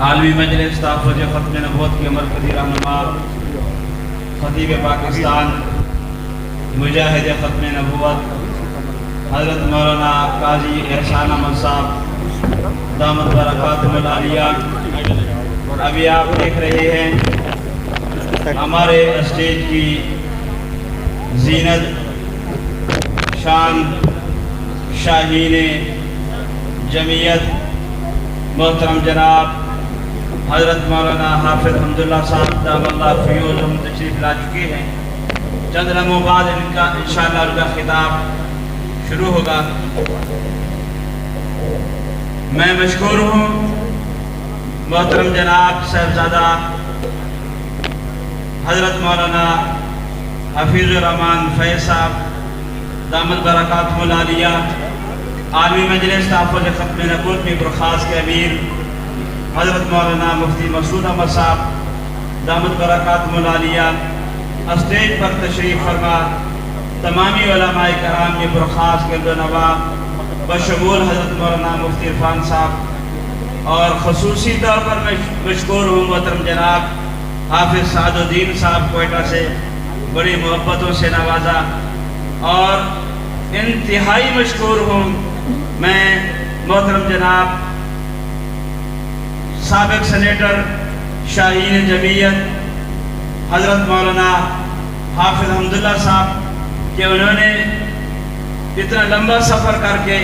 عالمی مجلس تحفظ ختم نبوت کے مرکزی رہنما خطیب پاکستان مجاہد ختم نبوت حضرت مولانا قاضی احسان احمد صاحب دامت برکاتہ العالیہ، ابھی آپ دیکھ رہے ہیں ہمارے اسٹیج کی زینت، شان، شاہین جمعیت محترم جناب حضرت مولانا حافظ حمداللہ صاحب دام اللہ فیوز ہم تشریف لا چکے ہیں۔ چند لمحوں بعد انشاءاللہ ان کا خطاب شروع ہوگا۔ میں مشکور ہوں محترم جناب صاحبزادہ حضرت مولانا حفیظ الرحمان فیض صاحب دامت برکاتہ العالیہ، عالمی مجلس تحفظ ختم نبوت میں برخاست کے امیر حضرت مولانا مفتی مسعود احمد صاحب دامت برکاتہ العالیہ، اسٹیج پر تشریف فرما تمامی علماء کرام میں برخاست کے نوا بشمول حضرت مولانا مفتی عرفان صاحب، اور خصوصی طور پر میں مشکور ہوں محترم جناب حافظ سعد الدین صاحب کوئٹہ سے بڑی محبتوں سے نوازا، اور انتہائی مشکور ہوں میں محترم جناب سابق سینیٹر شاہین جمعیت حضرت مولانا حافظ حمداللہ صاحب کہ انہوں نے اتنا لمبا سفر کر کے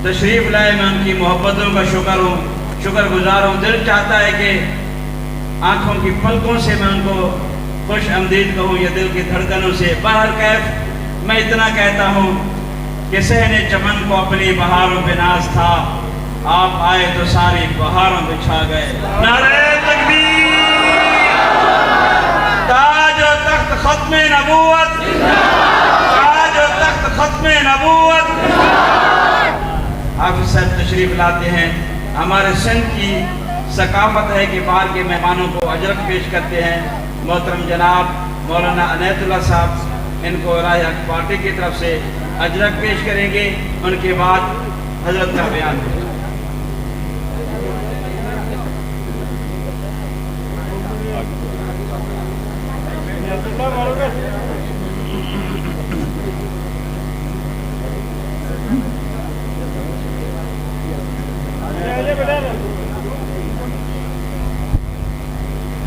تشریف لائے، میں ان کی محبتوں کا شکر گزار ہوں۔ دل چاہتا ہے کہ آنکھوں کی پلکوں سے میں ان کو خوش آمدید کہوں یا دل کی دھڑکنوں سے۔ بہرکیف میں اتنا کہتا ہوں کہ صحن چمن کو اپنی بہاروں پہ ناز تھا، آپ آئے تو ساری بہاروں پہ چھا گئے۔ نعرہ تکبیر! تاج و تخت ختم نبوت، تاج و تخت ختم نبوت۔ حافظ صاحب تشریف لاتے ہیں۔ ہمارے سندھ کی ثقافت ہے کہ باہر کے مہمانوں کو اجرک پیش کرتے ہیں۔ محترم جناب مولانا عنایت اللہ صاحب ان کو راہ حق پارٹی کی طرف سے اجرک پیش کریں گے، ان کے بعد حضرت کا بیان ہوگا۔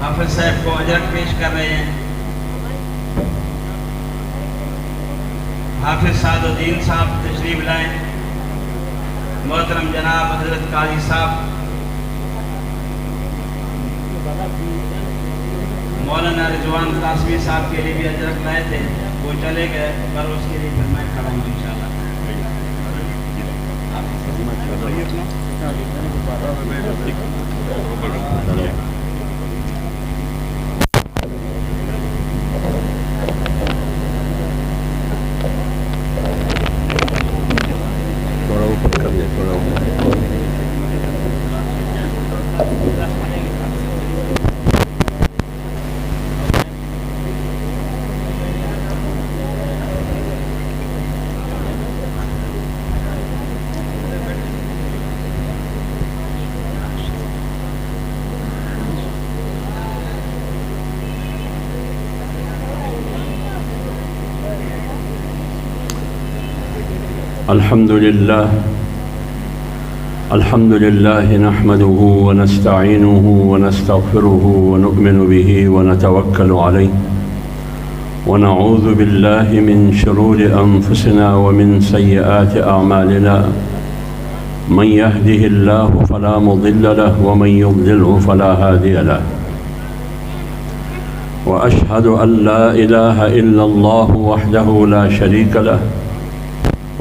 حافظ صاحب کو اجرک پیش کر رہے ہیں حافظ سعد الدین صاحب، تشریف لائیں۔ محترم جناب حضرت قاضی صاحب مولانا رضوان قاسمی صاحب کے لیے بھی اجرک لائے تھے، وہ چلے گئے، پر اس کے لیے پھر میں کھڑا ہوں انشاءاللہ۔ الحمد لله نحمده ونستعينه ونستغفره ونؤمن به ونتوكل عليه ونعوذ بالله من شرور أنفسنا ومن سيئات أعمالنا، من يهده الله فلا مضل له ومن يضلله فلا هادي له، وأشهد أن لا إله إلا الله وحده لا شريك له،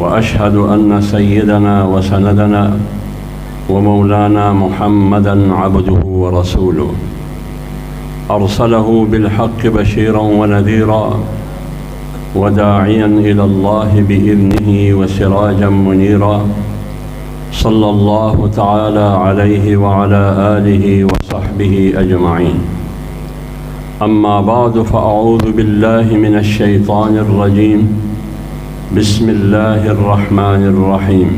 وأشهد أن سيدنا وسندنا ومولانا محمدًا عبده ورسوله، أرسله بالحق بشيرًا ونذيرًا وداعيًا إلى الله بإذنه وسراجًا منيرًا، صلى الله تعالى عليه وعلى آله وصحبه أجمعين. أما بعد، فأعوذ بالله من الشيطان الرجيم، بسم الله الرحمن الرحيم.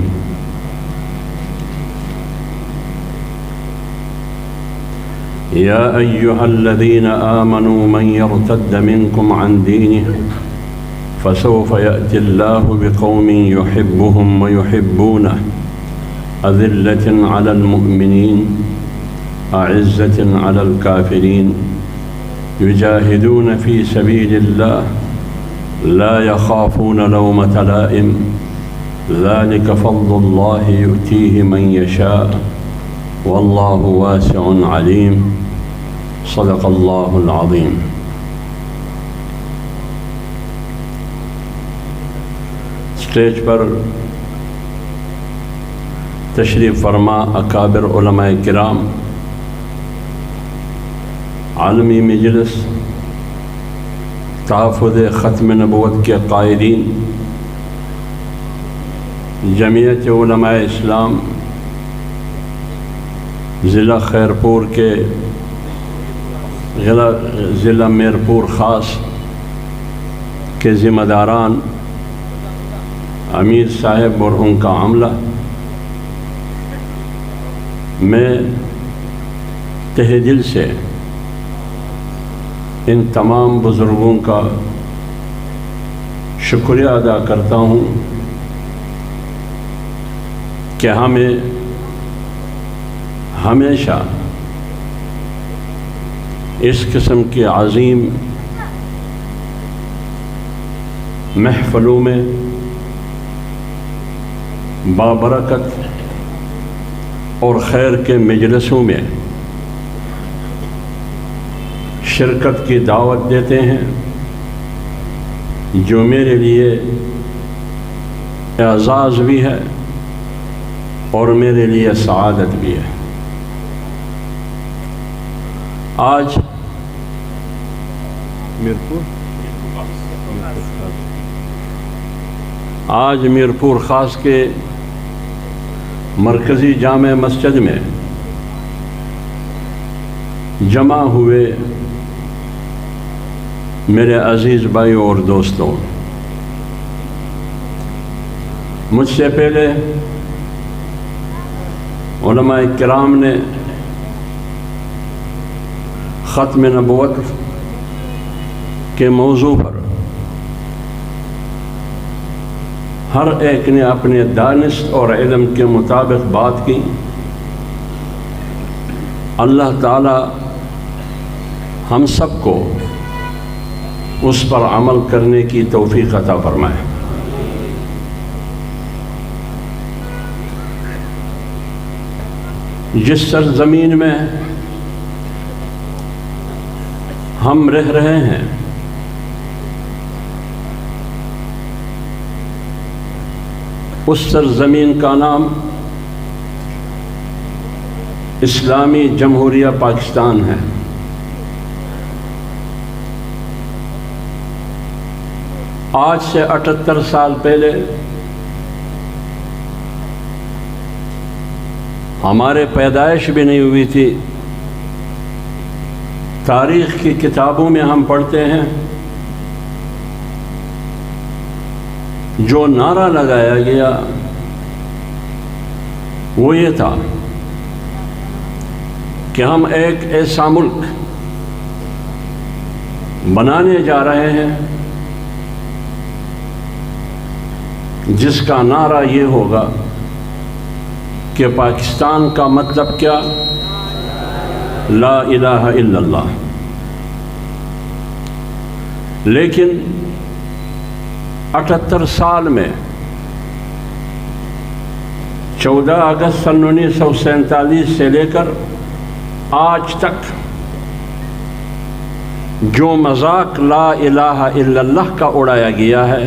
يا أيها الذين آمنوا من يرتد منكم عن دينه فسوف يأتي الله بقوم يحبهم ويحبونه أذلة على المؤمنين أعزة على الكافرين يجاهدون في سبيل الله لا يخافون لومة لائم ذلك فضل الله يؤتيه من يشاء والله واسع عليم صدق الله العظيم. اسٹیج پر تشریف فرما اکابر علماء کرام، عالمی مجلس، تحفظ ختم نبوت کے قائدین، جمعیت علماء اسلام ضلع خیرپور کے ضلع میرپور خاص کے ذمہ داران، امیر صاحب اور ان کا عملہ، میں تہ دل سے ان تمام بزرگوں کا شکریہ ادا کرتا ہوں کہ ہمیں ہمیشہ اس قسم کی عظیم محفلوں میں بابرکت اور خیر کے مجلسوں میں شرکت کی دعوت دیتے ہیں، جو میرے لیے اعزاز بھی ہے اور میرے لیے سعادت بھی ہے۔ آج میرپور خاص کے مرکزی جامع مسجد میں جمع ہوئے میرے عزیز بھائی اور دوستوں، مجھ سے پہلے علماء کرام نے ختم نبوت کے موضوع پر ہر ایک نے اپنے دانست اور علم کے مطابق بات کی۔ اللہ تعالی ہم سب کو اس پر عمل کرنے کی توفیق عطا فرمائے۔ جس سرزمین میں ہم رہ رہے ہیں اس سرزمین کا نام اسلامی جمہوریہ پاکستان ہے۔ آج سے 78 سال پہلے ہمارے پیدائش بھی نہیں ہوئی تھی، تاریخ کی کتابوں میں ہم پڑھتے ہیں جو نعرہ لگایا گیا وہ یہ تھا کہ ہم ایک ایسا ملک بنانے جا رہے ہیں جس کا نعرہ یہ ہوگا کہ پاکستان کا مطلب کیا؟ لا الہ الا اللہ۔ لیکن 78 سال میں 14 اگست سن 1947 سے لے کر آج تک جو مذاق لا الہ الا اللہ کا اڑایا گیا ہے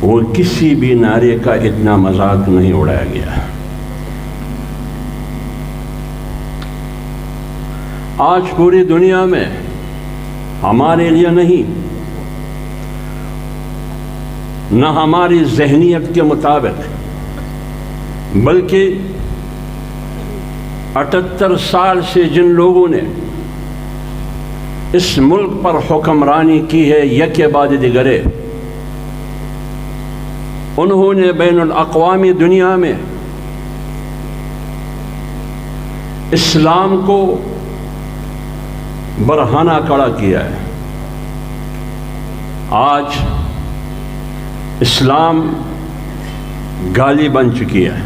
وہ کسی بھی نعرے کا اتنا مذاق نہیں اڑایا گیا۔ آج پوری دنیا میں ہمارے لیے نہیں، نہ ہماری ذہنیت کے مطابق، بلکہ 78 سال سے جن لوگوں نے اس ملک پر حکمرانی کی ہے یکے بعد دیگرے، انہوں نے بین الاقوامی دنیا میں اسلام کو برہنہ کھڑا کیا ہے۔ آج اسلام گالی بن چکی ہے،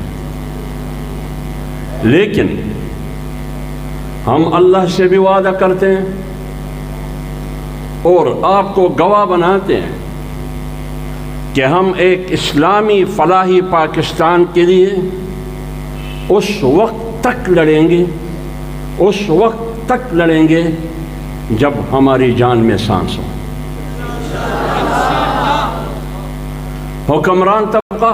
لیکن ہم اللہ سے بھی وعدہ کرتے ہیں اور آپ کو گواہ بناتے ہیں کہ ہم ایک اسلامی فلاحی پاکستان کے لیے اس وقت تک لڑیں گے، اس وقت تک لڑیں گے جب ہماری جان میں سانس ہو۔ حکمران طبقہ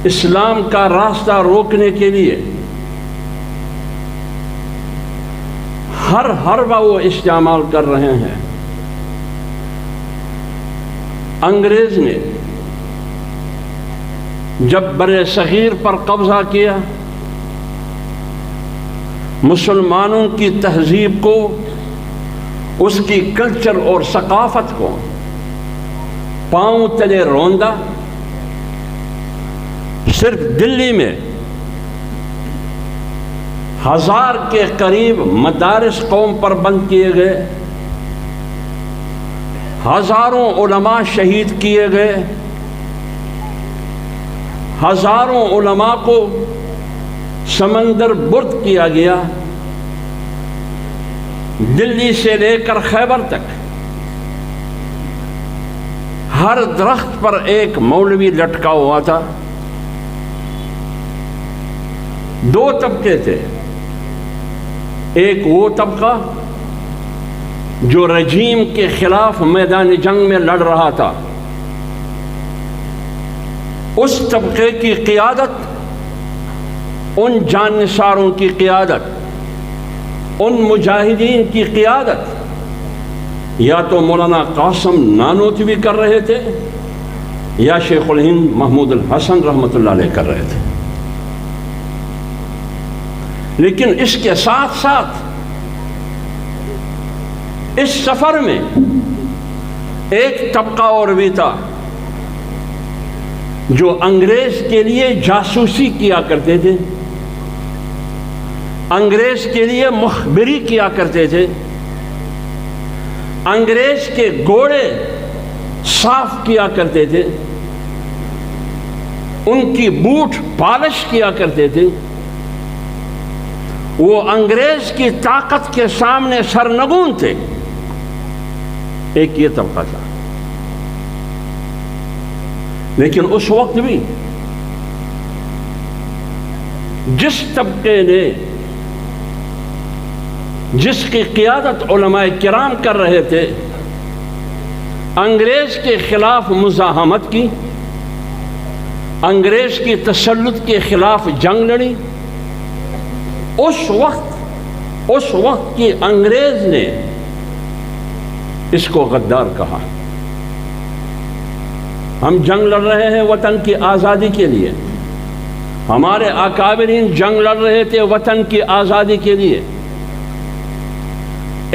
اسلام کا راستہ روکنے کے لیے ہر حربہ وہ استعمال کر رہے ہیں۔ انگریز نے جب برِ صغیر پر قبضہ کیا، مسلمانوں کی تہذیب کو، اس کی کلچر اور ثقافت کو پاؤں تلے روندا۔ صرف دلی میں 1000 کے قریب مدارس قوم پر بند کیے گئے، ہزاروں علماء شہید کیے گئے، ہزاروں علماء کو سمندر برد کیا گیا۔ دلی سے لے کر خیبر تک ہر درخت پر ایک مولوی لٹکا ہوا تھا۔ 2 طبقے تھے، ایک وہ طبقہ جو رجیم کے خلاف میدان جنگ میں لڑ رہا تھا، اس طبقے کی قیادت، ان جان نثاروں کی قیادت، ان مجاہدین کی قیادت یا تو مولانا قاسم نانوتوی کر رہے تھے یا شیخ الہند محمود الحسن رحمۃ اللہ علیہ کر رہے تھے۔ لیکن اس کے ساتھ ساتھ اس سفر میں ایک طبقہ اور بھی تھا جو انگریز کے لیے جاسوسی کیا کرتے تھے، انگریز کے لیے مخبری کیا کرتے تھے، انگریز کے گھوڑے صاف کیا کرتے تھے، ان کی بوٹ پالش کیا کرتے تھے۔ وہ انگریز کی طاقت کے سامنے سرنگون تھے۔ ایک یہ طبقہ تھا، لیکن اس وقت بھی جس طبقے نے، جس کی قیادت علماء کرام کر رہے تھے، انگریز کے خلاف مزاحمت کی، انگریز کی تسلط کے خلاف جنگ لڑی، اس وقت کی انگریز نے اس کو غدار کہا۔ ہم جنگ لڑ رہے ہیں وطن کی آزادی کے لیے، ہمارے اکابرین جنگ لڑ رہے تھے وطن کی آزادی کے لیے،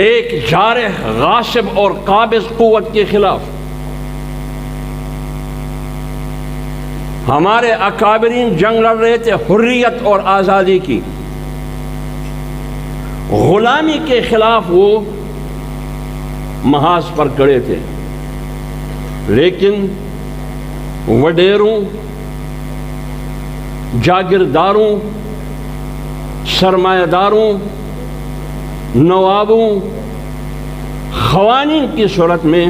ایک جارح، غاصب اور قابض قوت کے خلاف۔ ہمارے اکابرین جنگ لڑ رہے تھے حریت اور آزادی کی، غلامی کے خلاف وہ محاذ پر کھڑے تھے۔ لیکن وڈیروں، جاگیرداروں، سرمایہ داروں، نوابوں، خوانین کی صورت میں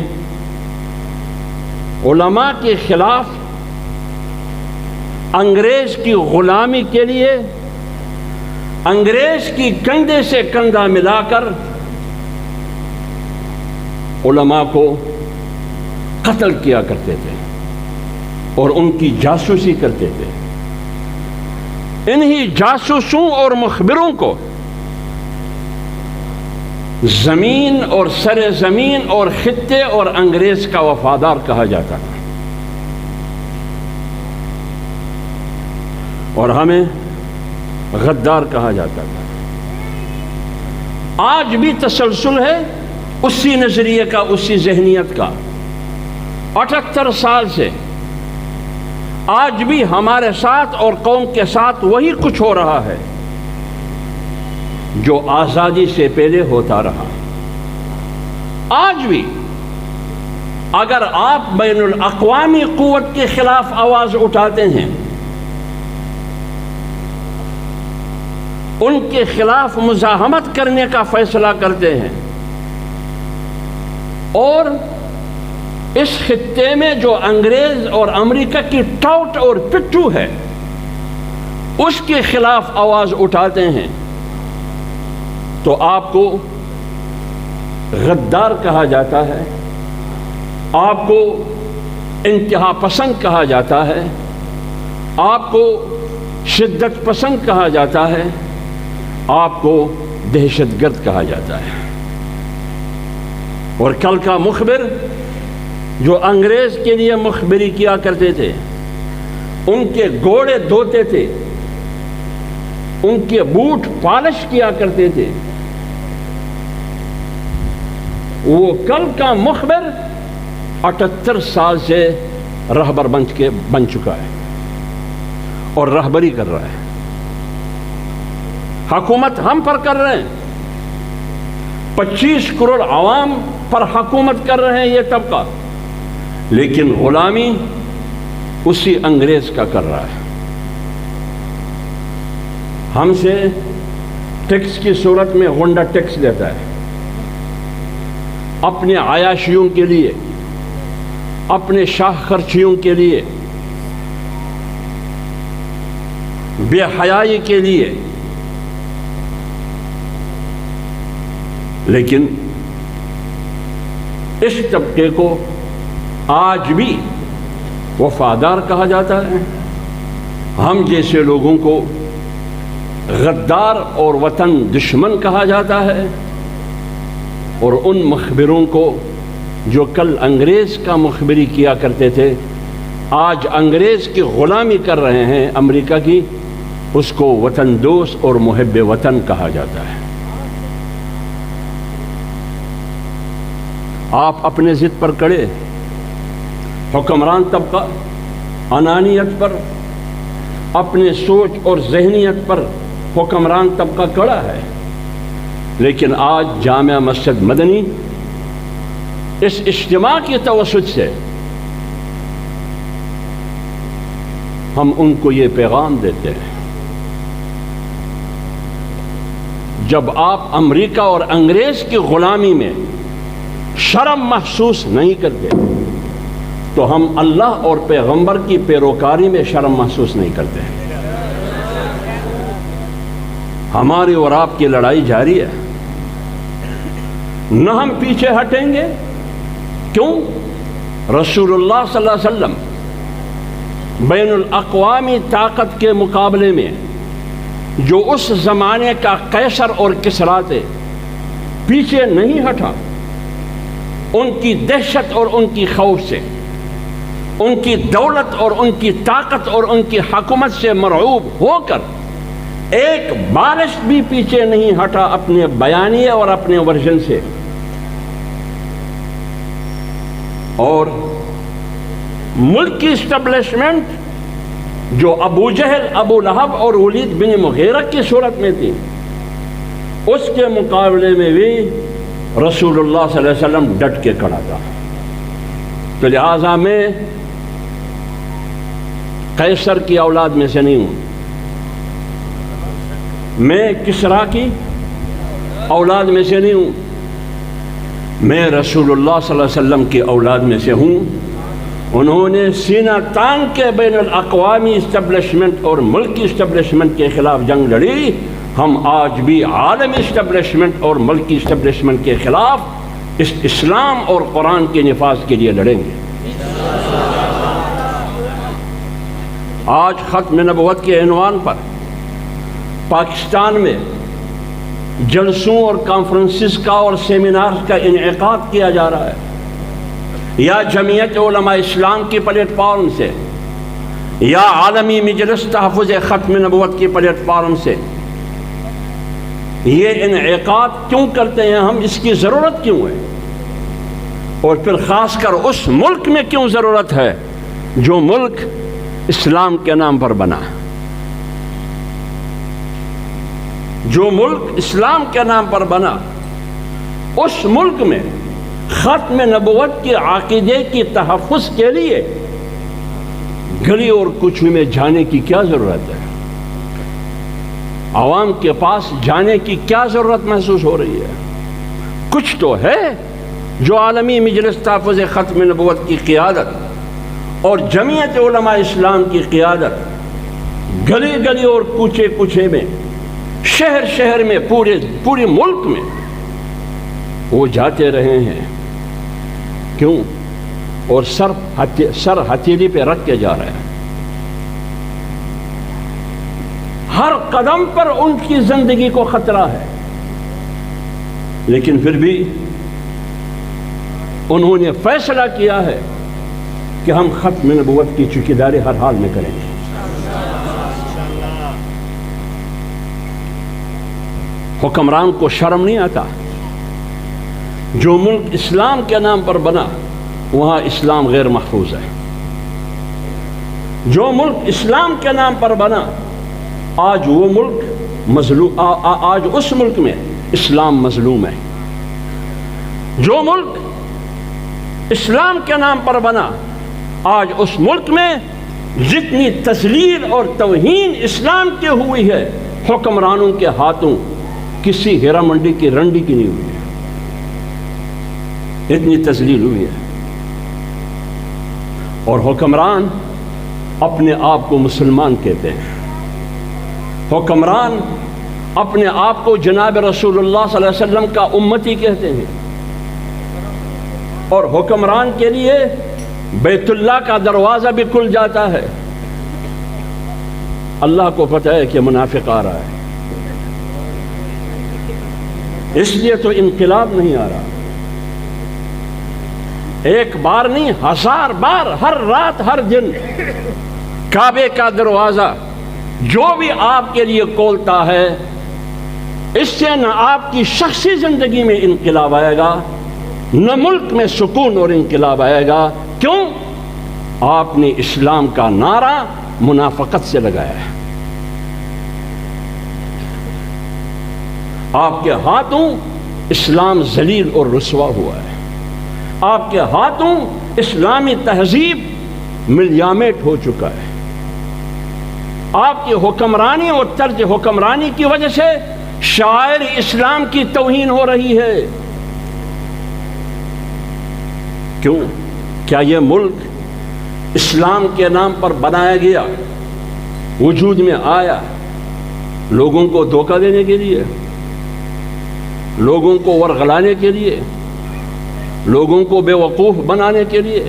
علماء کے خلاف انگریز کی غلامی کے لیے انگریز کی کندھے سے کندھا ملا کر علماء کو قتل کیا کرتے تھے اور ان کی جاسوسی کرتے تھے۔ انہی جاسوسوں اور مخبروں کو زمین اور سر زمین اور خطے اور انگریز کا وفادار کہا جاتا تھا، اور ہمیں غدار کہا جاتا تھا۔ آج بھی تسلسل ہے اسی نظریے کا، اسی ذہنیت کا۔ 78 سال سے آج بھی ہمارے ساتھ اور قوم کے ساتھ وہی کچھ ہو رہا ہے جو آزادی سے پہلے ہوتا رہا۔ آج بھی اگر آپ بین الاقوامی قوت کے خلاف آواز اٹھاتے ہیں، ان کے خلاف مزاحمت کرنے کا فیصلہ کرتے ہیں، اور اس خطے میں جو انگریز اور امریکہ کی ٹاؤٹ اور پٹھو ہے اس کے خلاف آواز اٹھاتے ہیں، تو آپ کو غدار کہا جاتا ہے، آپ کو انتہا پسند کہا جاتا ہے، آپ کو شدت پسند کہا جاتا ہے، آپ کو دہشت گرد کہا جاتا ہے۔ اور کل کا مخبر جو انگریز کے لیے مخبری کیا کرتے تھے، ان کے گھوڑے دھوتے تھے، ان کے بوٹ پالش کیا کرتے تھے، وہ کل کا مخبر 78 سال سے رہبر بن چکا ہے اور رہبری کر رہا ہے۔ حکومت ہم پر کر رہے ہیں، 25 کروڑ عوام پر حکومت کر رہے ہیں یہ طبقہ، لیکن غلامی اسی انگریز کا کر رہا ہے۔ ہم سے ٹیکس کی صورت میں غنڈہ ٹیکس لیتا ہے، اپنے عیاشیوں کے لیے، اپنے شاہ خرچیوں کے لیے، بے حیائی کے لیے، لیکن اس طبقے کو آج بھی وفادار کہا جاتا ہے۔ ہم جیسے لوگوں کو غدار اور وطن دشمن کہا جاتا ہے، اور ان مخبروں کو جو کل انگریز کا مخبری کیا کرتے تھے، آج انگریز کی غلامی کر رہے ہیں امریکہ کی، اس کو وطن دوست اور محب وطن کہا جاتا ہے۔ آپ اپنے ضد پر کڑے، حکمران طبقہ انانیت پر، اپنے سوچ اور ذہنیت پر حکمران طبقہ کڑا ہے، لیکن آج جامعہ مسجد مدنی اس اجتماع کی توسط سے ہم ان کو یہ پیغام دیتے ہیں، جب آپ امریکہ اور انگریز کی غلامی میں شرم محسوس نہیں کرتے تو ہم اللہ اور پیغمبر کی پیروکاری میں شرم محسوس نہیں کرتے۔ ہماری اور آپ کی لڑائی جاری ہے، نہ ہم پیچھے ہٹیں گے۔ کیوں؟ رسول اللہ صلی اللہ علیہ وسلم بین الاقوامی طاقت کے مقابلے میں جو اس زمانے کا قیصر اور کسریٰ تھے، پیچھے نہیں ہٹا۔ ان کی دہشت اور ان کی خوف سے، ان کی دولت اور ان کی طاقت اور ان کی حکومت سے مرعوب ہو کر ایک بارش بھی پیچھے نہیں ہٹا اپنے بیانیے اور اپنے ورژن سے۔ اور ملک کی اسٹیبلشمنٹ جو ابو جہل، ابو لہب اور ولید بن مغیرہ کی صورت میں تھی، اس کے مقابلے میں بھی رسول اللہ صلی اللہ علیہ وسلم ڈٹ کے کھڑا تھا۔ تو لہٰذا میں قیصر کی اولاد میں سے نہیں ہوں، میں کسریٰ کی اولاد میں سے نہیں ہوں، میں رسول اللہ صلی اللہ علیہ وسلم کی اولاد میں سے ہوں۔ انہوں نے سینہ تان کے بین الاقوامی اسٹیبلشمنٹ اور ملکی اسٹیبلشمنٹ کے خلاف جنگ لڑی۔ ہم آج بھی عالمی اسٹیبلشمنٹ اور ملکی اسٹیبلشمنٹ کے خلاف اس اسلام اور قرآن کے نفاذ کے لیے لڑیں گے۔ آج ختم نبوت کے عنوان پر پاکستان میں جلسوں اور کانفرنسز کا اور سیمینار کا انعقاد کیا جا رہا ہے، یا جمعیت علماء اسلام کی پلیٹ فارم سے، یا عالمی مجلس تحفظ ختم نبوت کی پلیٹ فارم سے۔ یہ انعقاد کیوں کرتے ہیں ہم؟ اس کی ضرورت کیوں ہے؟ اور پھر خاص کر اس ملک میں کیوں ضرورت ہے جو ملک اسلام کے نام پر بنا، جو ملک اسلام کے نام پر بنا، اس ملک میں ختم نبوت کے عقیدے کی تحفظ کے لیے گلی اور کوچے میں جانے کی کیا ضرورت ہے؟ عوام کے پاس جانے کی کیا ضرورت محسوس ہو رہی ہے؟ کچھ تو ہے جو عالمی مجلس تحفظ ختم نبوت کی قیادت اور جمعیت علماء اسلام کی قیادت گلی گلی اور کوچے کوچے میں، شہر شہر میں، پورے ملک میں وہ جاتے رہے ہیں۔ کیوں؟ اور سر ہتھیلی پہ رکھ کے جا رہے ہیں۔ ہر قدم پر ان کی زندگی کو خطرہ ہے، لیکن پھر بھی انہوں نے فیصلہ کیا ہے کہ ہم ختم نبوت کی چوکیداری ہر حال میں کریں گے۔ حکمران کو شرم نہیں آتا؟ جو ملک اسلام کے نام پر بنا وہاں اسلام غیر محفوظ ہے۔ جو ملک اسلام کے نام پر بنا آج وہ ملک مظلوم، آج اس ملک میں اسلام مظلوم ہے۔ جو ملک اسلام کے نام پر بنا آج اس ملک میں جتنی تذلیل اور توہین اسلام کی ہوئی ہے حکمرانوں کے ہاتھوں کسی ہیرا منڈی کی رنڈی کی نہیں ہوئی ہے، اتنی تذلیل ہوئی ہے۔ اور حکمران اپنے آپ کو مسلمان کہتے ہیں، حکمران اپنے آپ کو جناب رسول اللہ صلی اللہ علیہ وسلم کا امتی کہتے ہیں، اور حکمران کے لیے بیت اللہ کا دروازہ بھی کھل جاتا ہے۔ اللہ کو پتہ ہے کہ منافق آ رہا ہے، اس لیے تو انقلاب نہیں آ رہا۔ ایک بار نہیں، 1000 بار، ہر رات ہر دن کعبے کا دروازہ جو بھی آپ کے لیے کھولتا ہے، اس سے نہ آپ کی شخصی زندگی میں انقلاب آئے گا، نہ ملک میں سکون اور انقلاب آئے گا۔ کیوں؟ آپ نے اسلام کا نعرہ منافقت سے لگایا ہے۔ آپ کے ہاتھوں اسلام ذلیل اور رسوا ہوا ہے، آپ کے ہاتھوں اسلامی تہذیب ملیامیٹ ہو چکا ہے۔ آپ کی حکمرانی اور طرز حکمرانی کی وجہ سے شاعر اسلام کی توہین ہو رہی ہے۔ کیوں؟ کیا یہ ملک اسلام کے نام پر بنایا گیا، وجود میں آیا لوگوں کو دھوکہ دینے کے لیے، لوگوں کو ورغلانے کے لیے، لوگوں کو بے وقوف بنانے کے لیے؟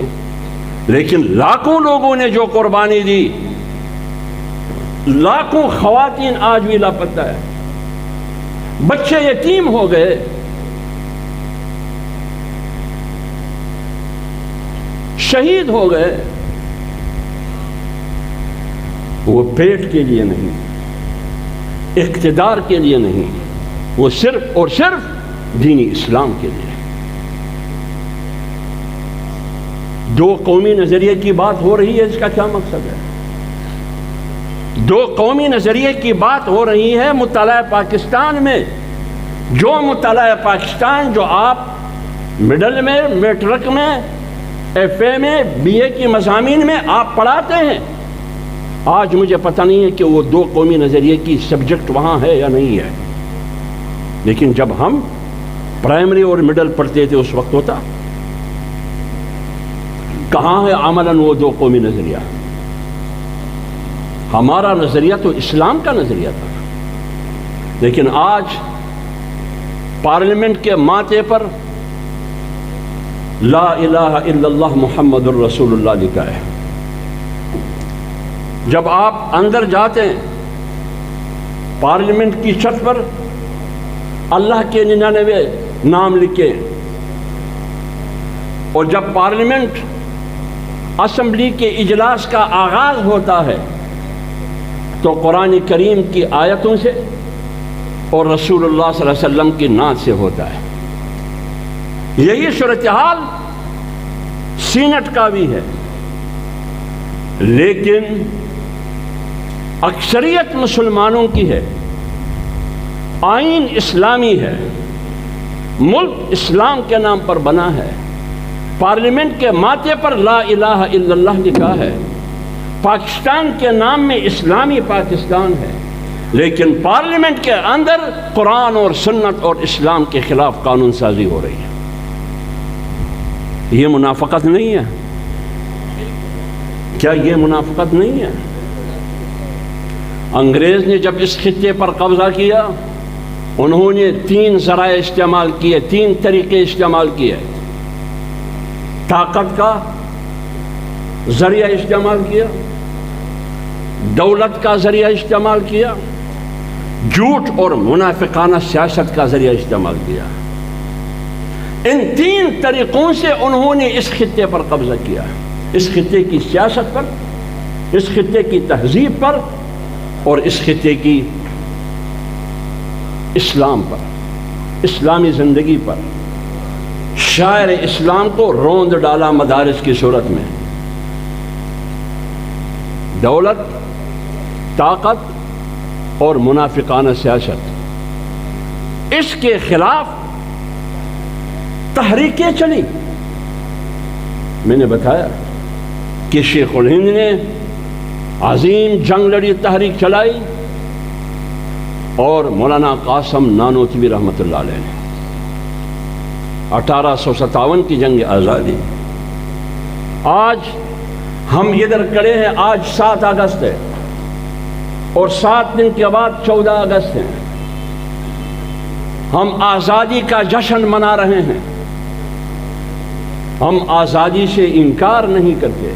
لیکن لاکھوں لوگوں نے جو قربانی دی، لاکھوں خواتین آج بھی لاپتہ ہے، بچے یتیم ہو گئے، شہید ہو گئے، وہ پیٹ کے لیے نہیں، اقتدار کے لیے نہیں، وہ صرف اور صرف دینی اسلام کے لیے۔ دو قومی نظریے کی بات ہو رہی ہے، اس کا کیا مقصد ہے؟ دو قومی نظریے کی بات ہو رہی ہے مطالعہ پاکستان میں، جو مطالعہ پاکستان جو آپ مڈل میں، میٹرک میں، ایف اے میں، بی اے کی مضامین میں آپ پڑھاتے ہیں، آج مجھے پتہ نہیں ہے کہ وہ دو قومی نظریے کی سبجیکٹ وہاں ہے یا نہیں ہے، لیکن جب ہم پرائمری اور مڈل پڑھتے تھے اس وقت ہوتا۔ کہاں ہے عملاً وہ دو قومی نظریہ؟ ہمارا نظریہ تو اسلام کا نظریہ تھا، لیکن آج پارلیمنٹ کے ماتھے پر لا الہ الا اللہ محمد الرسول اللہ لکھا ہے۔ جب آپ اندر جاتے ہیں پارلیمنٹ کی چھت پر اللہ کے 99 نام لکھے، اور جب پارلیمنٹ اسمبلی کے اجلاس کا آغاز ہوتا ہے تو قرآن کریم کی آیتوں سے اور رسول اللہ صلی اللہ علیہ وسلم کی نعت سے ہوتا ہے۔ یہی صورتحال سینٹ کا بھی ہے۔ لیکن اکثریت مسلمانوں کی ہے، آئین اسلامی ہے، ملک اسلام کے نام پر بنا ہے، پارلیمنٹ کے ماتھے پر لا الہ الا اللہ لکھا ہے، پاکستان کے نام میں اسلامی پاکستان ہے، لیکن پارلیمنٹ کے اندر قرآن اور سنت اور اسلام کے خلاف قانون سازی ہو رہی ہے۔ یہ منافقت نہیں ہے؟ کیا یہ منافقت نہیں ہے؟ انگریز نے جب اس خطے پر قبضہ کیا، انہوں نے 3 ذرائع استعمال کیے، 3 طریقے استعمال کیے۔ طاقت کا ذریعہ استعمال کیا، دولت کا ذریعہ استعمال کیا، جھوٹ اور منافقانہ سیاست کا ذریعہ استعمال کیا۔ ان 3 طریقوں سے انہوں نے اس خطے پر قبضہ کیا، اس خطے کی سیاست پر، اس خطے کی تہذیب پر اور اس خطے کی اسلام پر، اسلامی زندگی پر۔ شاعر اسلام کو روند ڈالا مدارس کی صورت میں۔ دولت، طاقت اور منافقانہ سیاست، اس کے خلاف تحریکیں چلی۔ میں نے بتایا کہ شیخ الہند نے عظیم جنگ لڑی، تحریک چلائی، اور مولانا قاسم نانوتوی رحمۃ اللہ علیہ نے 1857 کی جنگ آزادی۔ آج ہم ادھر کھڑے ہیں، آج 7 اگست ہے، اور 7 دن کے بعد 14 اگست ہے۔ ہم آزادی کا جشن منا رہے ہیں، ہم آزادی سے انکار نہیں کرتے،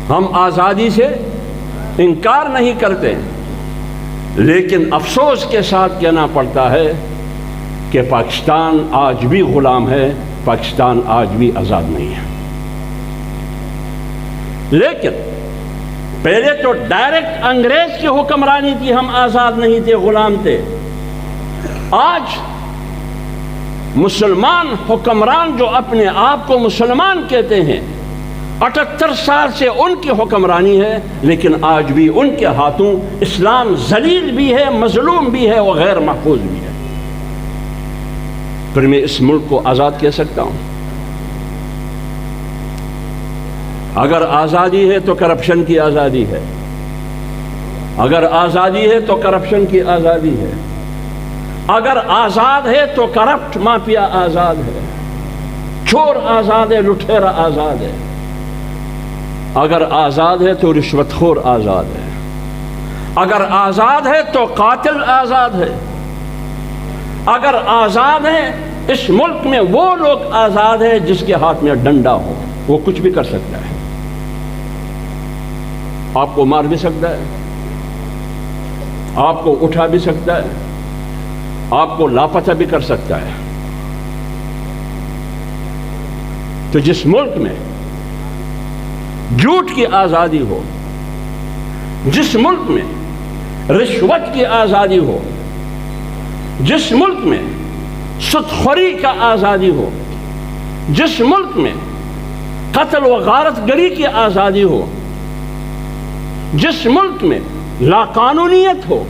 ہم آزادی سے انکار نہیں کرتے، لیکن افسوس کے ساتھ کہنا پڑتا ہے کہ پاکستان آج بھی غلام ہے، پاکستان آج بھی آزاد نہیں ہے۔ لیکن پہلے تو ڈائریکٹ انگریز کی حکمرانی تھی، ہم آزاد نہیں تھے، غلام تھے۔ آج مسلمان حکمران جو اپنے آپ کو مسلمان کہتے ہیں، 78 سال سے ان کی حکمرانی ہے، لیکن آج بھی ان کے ہاتھوں اسلام ذلیل بھی ہے، مظلوم بھی ہے اور غیر محفوظ بھی ہے۔ پھر میں اس ملک کو آزاد کہہ سکتا ہوں؟ اگر آزادی ہے تو کرپشن کی آزادی ہے، اگر آزادی ہے تو کرپشن کی آزادی ہے، اگر آزاد ہے تو کرپٹ مافیا آزاد ہے، چور آزاد ہے، لٹیرا آزاد ہے، اگر آزاد ہے تو رشوت خور آزاد ہے، اگر آزاد ہے تو قاتل آزاد ہے، اگر آزاد ہے اس ملک میں وہ لوگ آزاد ہے جس کے ہاتھ میں ڈنڈا ہو، وہ کچھ بھی کر سکتا ہے، آپ کو مار بھی سکتا ہے، آپ کو اٹھا بھی سکتا ہے، آپ کو لاپتہ بھی کر سکتا ہے۔ تو جس ملک میں جھوٹ کی آزادی ہو، جس ملک میں رشوت کی آزادی ہو، جس ملک میں سود خوری کا آزادی ہو، جس ملک میں قتل و غارت گری کی آزادی ہو، جس ملک میں لا قانونیت ہو،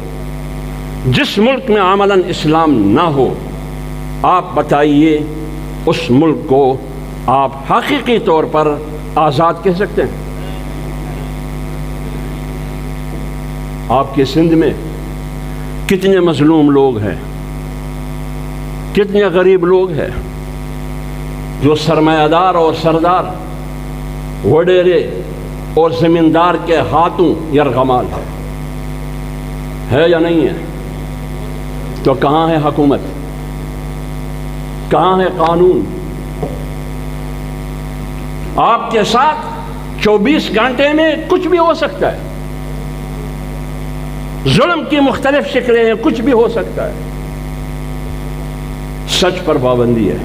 جس ملک میں عملاً اسلام نہ ہو، آپ بتائیے اس ملک کو آپ حقیقی طور پر آزاد کہہ سکتے ہیں؟ آپ کے سندھ میں کتنے مظلوم لوگ ہیں، کتنے غریب لوگ ہیں جو سرمایہ دار اور سردار، وڈیرے اور زمیندار کے ہاتھوں یرغمال ہے یا نہیں ہے؟ تو کہاں ہے حکومت؟ کہاں ہے قانون؟ آپ کے ساتھ 24 گھنٹے میں کچھ بھی ہو سکتا ہے، ظلم کی مختلف شکلیں ہیں، کچھ بھی ہو سکتا ہے۔ سچ پر پابندی ہے،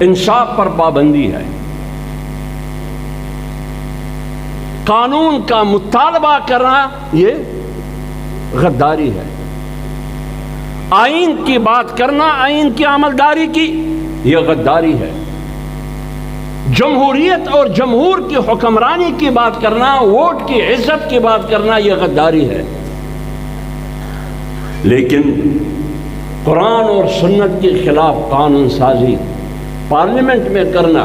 انصاف پر پابندی ہے، قانون کا مطالبہ کرنا یہ غداری ہے، آئین کی بات کرنا، آئین کی عملداری کی، یہ غداری ہے۔ جمہوریت اور جمہور کی حکمرانی کی بات کرنا، ووٹ کی عزت کی بات کرنا، یہ غداری ہے۔ لیکن قرآن اور سنت کے خلاف قانون سازی پارلیمنٹ میں کرنا،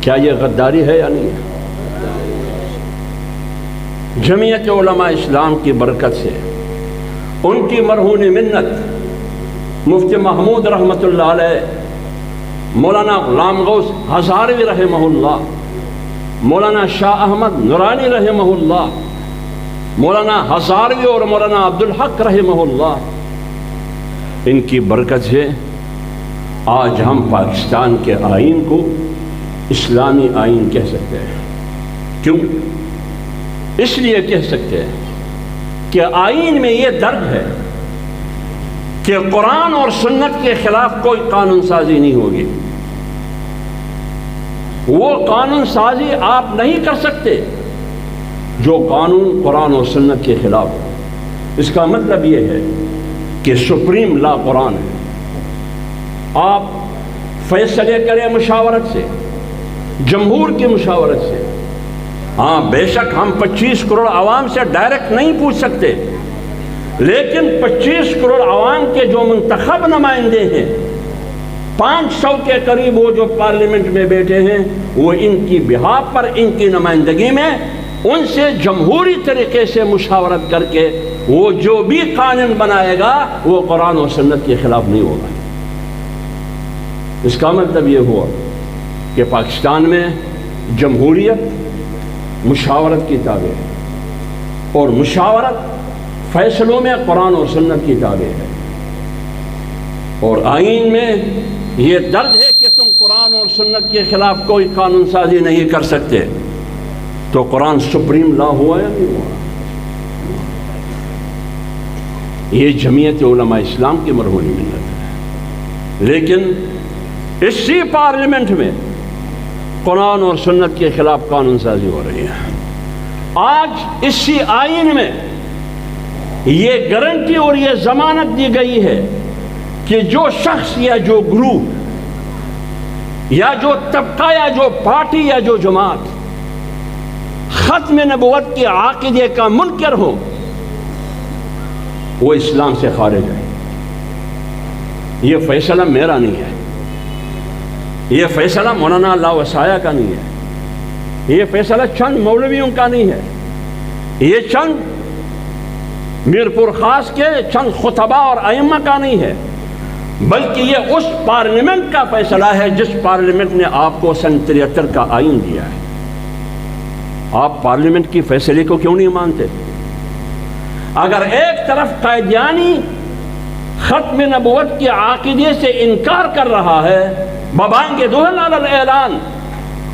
کیا یہ غداری ہے یا نہیں ہے؟ جمعیت علماء اسلام کی برکت سے، ان کی مرہون منت مفتی محمود رحمۃ اللہ علیہ، مولانا غلام غوث ہزاروی رحمہ اللہ، مولانا شاہ احمد نورانی رحمہ اللہ، مولانا ہزاروی اور مولانا عبدالحق رحمہ اللہ، ان کی برکت سے آج ہم پاکستان کے آئین کو اسلامی آئین کہہ سکتے ہیں۔ کیوں؟ اس لیے کہہ سکتے ہیں کہ آئین میں یہ درج ہے کہ قرآن اور سنت کے خلاف کوئی قانون سازی نہیں ہوگی۔ وہ قانون سازی آپ نہیں کر سکتے جو قانون قرآن اور سنت کے خلاف ہو۔ اس کا مطلب یہ ہے کہ سپریم لا قرآن ہے۔ آپ فیصلے کریں مشاورت سے، جمہور کی مشاورت سے۔ ہاں بے شک ہم 25 کروڑ عوام سے ڈائریکٹ نہیں پوچھ سکتے، لیکن 25 کروڑ عوام کے جو منتخب نمائندے ہیں، 500 کے قریب وہ جو پارلیمنٹ میں بیٹھے ہیں، وہ ان کی بہاف پر، ان کی نمائندگی میں ان سے جمہوری طریقے سے مشاورت کر کے وہ جو بھی قانون بنائے گا وہ قرآن و سنت کے خلاف نہیں ہوگا۔ اس کا مطلب یہ ہوا کہ پاکستان میں جمہوریت مشاورت کی تابع ہے، اور مشاورت فیصلوں میں قرآن اور سنت کی تابع ہے، اور آئین میں یہ درج ہے کہ تم قرآن اور سنت کے خلاف کوئی قانون سازی نہیں کر سکتے۔ تو قرآن سپریم لا ہوا یا نہیں ہوا؟ یہ جمعیت علماء اسلام کی مرہونی منت ہے۔ لیکن اسی پارلیمنٹ میں قرآن اور سنت کے خلاف قانون سازی ہو رہی ہے۔ آج اسی آئین میں یہ گارنٹی اور یہ ضمانت دی گئی ہے کہ جو شخص یا جو گروپ یا جو طبقہ یا جو پارٹی یا جو جماعت ختم نبوت کے عقیدے کا منکر ہو، وہ اسلام سے خارج ہے۔ یہ فیصلہ میرا نہیں ہے، یہ فیصلہ مولانا اللہ وسایہ کا نہیں ہے، یہ فیصلہ چند مولویوں کا نہیں ہے، یہ چند میرپور خاص کے چند خطبہ اور ائمہ کا نہیں ہے، بلکہ یہ اس پارلیمنٹ کا فیصلہ ہے جس پارلیمنٹ نے آپ کو سن 73 کا آئین دیا ہے۔ آپ پارلیمنٹ کی فیصلے کو کیوں نہیں مانتے؟ اگر ایک طرف قائدیانی ختم نبوت کے عقیدے سے انکار کر رہا ہے ببانگ دہل علی الاعلان،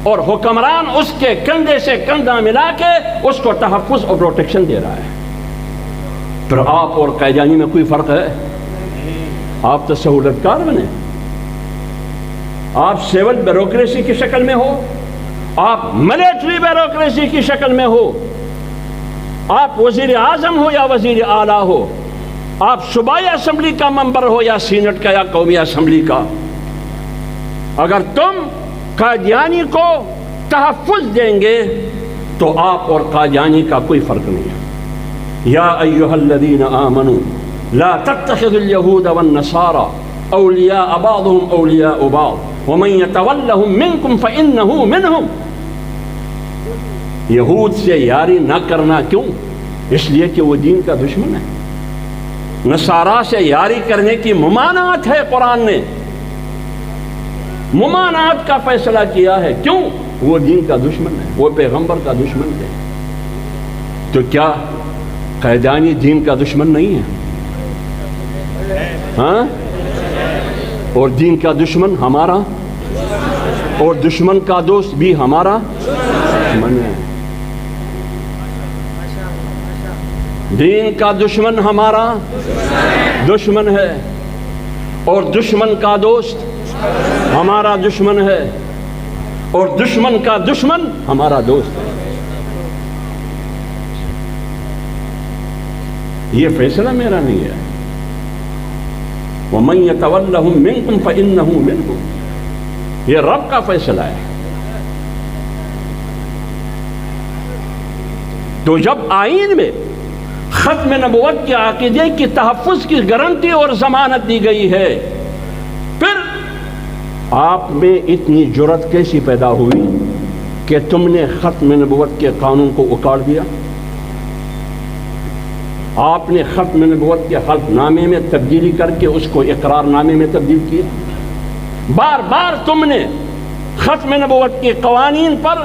اور حکمران اس کے کندھے سے کندھا ملا کے اس کو تحفظ اور پروٹیکشن دے رہا ہے، پھر آپ اور قائدیانی میں کوئی فرق ہے؟ آپ تو سہولت کار بنے، آپ سیول بیوروکریسی کی شکل میں ہو، آپ ملیٹری بیوروکریسی کی شکل میں ہو، آپ وزیر اعظم ہو یا وزیر اعلیٰ ہو، آپ صوبائی اسمبلی کا ممبر ہو یا سینٹ کا یا قومی اسمبلی کا، اگر تم قادیانی کو تحفظ دیں گے تو آپ اور قادیانی کا کوئی فرق نہیں ہے۔ یا ایھا الذین آمنوا لا تتخذوا اليہود والنصارى اولیاء بعضهم اولیاء بعض ومن يتولهم منکم فإنه منهم۔ یہود سے یاری نہ کرنا، کیوں؟ اس لیے کہ وہ دین کا دشمن ہے۔ نصارہ سے یاری کرنے کی ممانعت ہے، قرآن نے ممانعت کا فیصلہ کیا ہے، کیوں؟ وہ دین کا دشمن ہے، وہ پیغمبر کا دشمن ہے۔ تو کیا قیدانی دین کا دشمن نہیں ہے؟ ہاں؟ اور دین کا دشمن ہمارا، اور دشمن کا دوست بھی ہمارا دشمن ہے۔ دین کا دشمن ہمارا دشمن ہے، اور دشمن کا دوست ہمارا دشمن ہے، اور دشمن کا دشمن ہمارا دوست ہے۔ یہ فیصلہ میرا نہیں ہے۔ وَمَن يَتَوَلَّهُم مِّنكُمْ فَإِنَّهُ مِنْهُمْ، یہ رب کا فیصلہ ہے۔ تو جب آئین میں ختم نبوت کے عقیدے کی تحفظ کی گارنٹی اور ضمانت دی گئی ہے، پھر آپ میں اتنی جرأت کیسی پیدا ہوئی کہ تم نے ختم نبوت کے قانون کو اکاڑ دیا؟ آپ نے ختم نبوت کے حلف نامے میں تبدیلی کر کے اس کو اقرار نامے میں تبدیل کیا۔ بار بار تم نے ختم نبوت کے قوانین پر،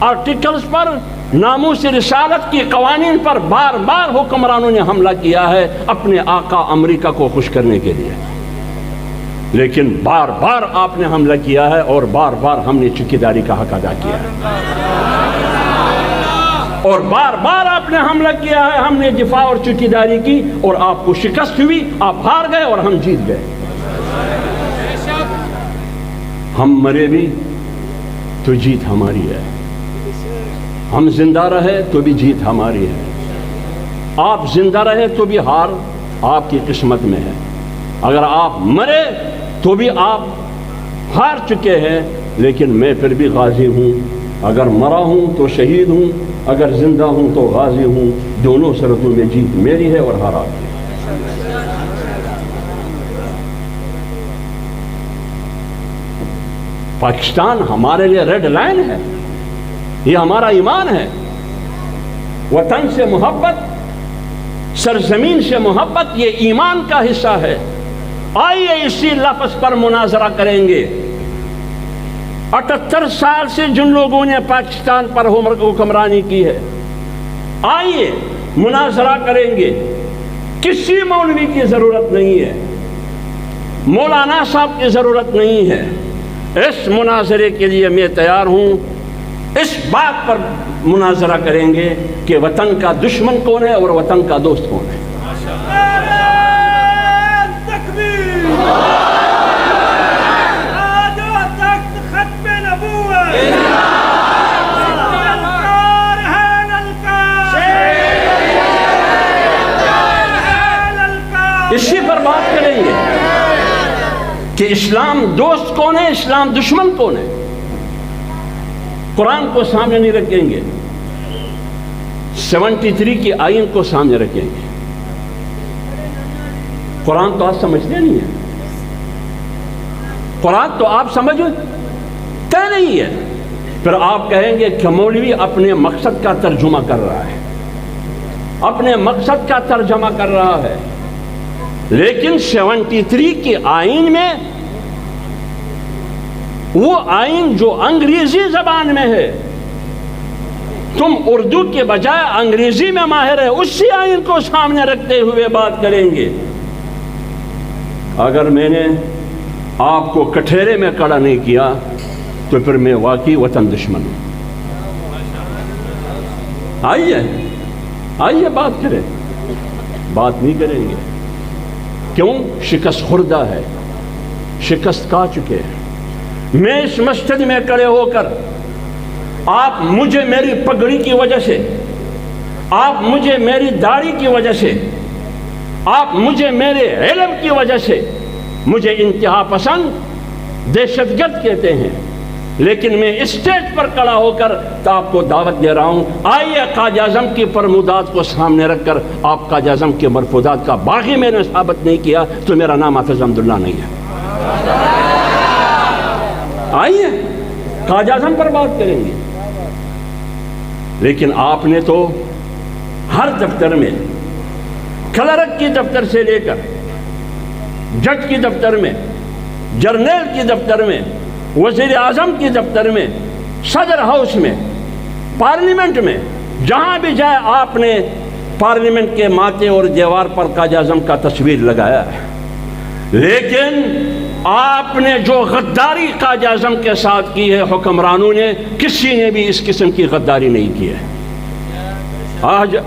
آرٹیکلز پر، ناموس رسالت کی قوانین پر بار بار حکمرانوں نے حملہ کیا ہے اپنے آقا امریکہ کو خوش کرنے کے لیے، لیکن بار بار آپ نے حملہ کیا ہے اور بار بار ہم نے چوکیداری کا حق ادا کیا ہے، اور بار بار آپ نے حملہ کیا ہے، ہم نے دفاع اور چوکیداری کی، اور آپ کو شکست ہوئی، آپ ہار گئے اور ہم جیت گئے۔ ہم مرے بھی تو جیت ہماری ہے، ہم زندہ رہے تو بھی جیت ہماری ہے، آپ زندہ رہے تو بھی ہار آپ کی قسمت میں ہے، اگر آپ مرے تو بھی آپ ہار چکے ہیں، لیکن میں پھر بھی غازی ہوں، اگر مرا ہوں تو شہید ہوں، اگر زندہ ہوں تو غازی ہوں، دونوں صورتوں میں جیت میری ہے اور ہار آپ کی۔ پاکستان ہمارے لیے ریڈ لائن ہے، یہ ہمارا ایمان ہے، وطن سے محبت، سرزمین سے محبت، یہ ایمان کا حصہ ہے۔ آئیے اسی لفظ پر مناظرہ کریں گے۔ 78 سال سے جن لوگوں نے پاکستان پر حکمرانی کی ہے، آئیے مناظرہ کریں گے۔ کسی مولوی کی ضرورت نہیں ہے، مولانا صاحب کی ضرورت نہیں ہے، اس مناظرے کے لیے میں تیار ہوں۔ اس بات پر مناظرہ کریں گے کہ وطن کا دشمن کون ہے اور وطن کا دوست کون ہے۔ اسی پر بات کریں گے کہ اسلام دوست کون ہے، اسلام دشمن کون ہے۔ قرآن کو سامنے نہیں رکھیں گے، 73 کی آئین کو سامنے رکھیں گے۔ قرآن تو آپ سمجھتے نہیں ہیں، قرآن تو آپ سمجھتے نہیں ہے، پھر آپ کہیں گے کہ مولوی اپنے مقصد کا ترجمہ کر رہا ہے، اپنے مقصد کا ترجمہ کر رہا ہے، لیکن 73 کی آئین میں وہ آئین جو انگریزی زبان میں ہے، تم اردو کے بجائے انگریزی میں ماہر ہے، اسی آئین کو سامنے رکھتے ہوئے بات کریں گے۔ اگر میں نے آپ کو کٹہرے میں کھڑا نہیں کیا تو پھر میں واقعی وطن دشمن ہوں۔ آئیے بات کریں، بات نہیں کریں گے، کیوں؟ شکست خوردہ ہے، شکست کھا چکے ہیں۔ میں اس مسجد میں کھڑے ہو کر آپ مجھے میری پگڑی کی وجہ سے، آپ مجھے میری داڑھی کی وجہ سے، آپ مجھے میرے علم کی وجہ سے مجھے انتہا پسند، دہشت گرد کہتے ہیں، لیکن میں اسٹیج پر کھڑا ہو کر تو آپ کو دعوت دے رہا ہوں، آئیے قائد اعظم کی فرمودات کو سامنے رکھ کر، آپ قائد اعظم کے مرفوضات کا باغی میں نے ثابت نہیں کیا تو میرا نام حافظ حمداللہ نہیں ہے۔ آئیے قائد اعظم پر بات کریں گے۔ لیکن آپ نے تو ہر دفتر میں، کلرک کی دفتر سے لے کر جج کی دفتر میں، جرنیل کی دفتر میں، وزیر اعظم کی دفتر میں، صدر ہاؤس میں، پارلیمنٹ میں، جہاں بھی جائے آپ نے پارلیمنٹ کے ماتے اور دیوار پر قائد اعظم کا تصویر لگایا ہے، لیکن آپ نے جو غداری قائد اعظم کے ساتھ کی ہے، حکمرانوں نے کسی نے بھی اس قسم کی غداری نہیں کی ہے۔